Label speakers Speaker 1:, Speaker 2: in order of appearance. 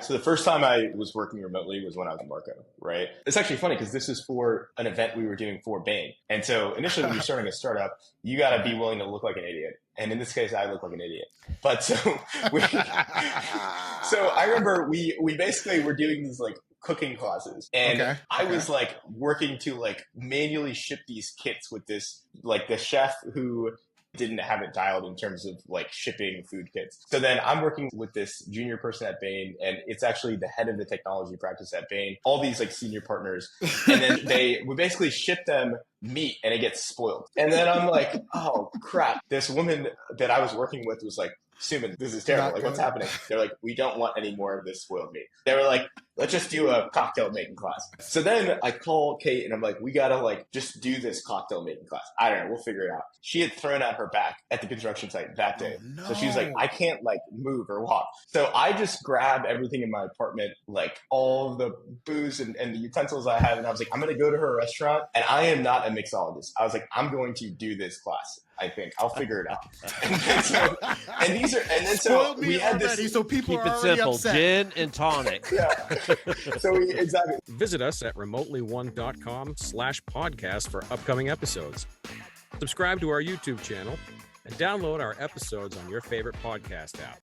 Speaker 1: So the first time I was working remotely was when I was in Marco, right? It's actually funny because this is for an event we were doing for Bain. And so initially when you're starting a startup, you got to be willing to look like an idiot. And in this case, I look like an idiot. But so I remember we basically were doing these like cooking classes, and I was like working to like manually ship these kits with this, like the chef who didn't have it dialed in terms of like shipping food kits. So then I'm working with this junior person at Bain, and it's actually the head of the technology practice at Bain, all these like senior partners. And then we basically ship them meat and it gets spoiled. And then I'm like, oh crap. This woman that I was working with was like, Suman, this is terrible. Like, what's happening? They're like, we don't want any more of this spoiled meat. They were like, let's just do a cocktail making class. So then I call Kate and I'm like, we gotta like just do this cocktail making class. I don't know, we'll figure it out. She had thrown out her back at the construction site that day.
Speaker 2: No.
Speaker 1: So she was like, I can't like move or walk. So I just grabbed everything in my apartment, like all the booze and the utensils I have, and I was like, I'm gonna go to her restaurant, and I am not a mixologist. I was like, I'm going to do this class. I think I'll figure it out. So we had this.
Speaker 2: So people
Speaker 3: keep
Speaker 2: are
Speaker 3: it simple:
Speaker 2: upset.
Speaker 3: gin and tonic.
Speaker 1: Yeah. So exactly.
Speaker 4: Visit us at remotely1.com/podcast for upcoming episodes. Subscribe to our YouTube channel and download our episodes on your favorite podcast app.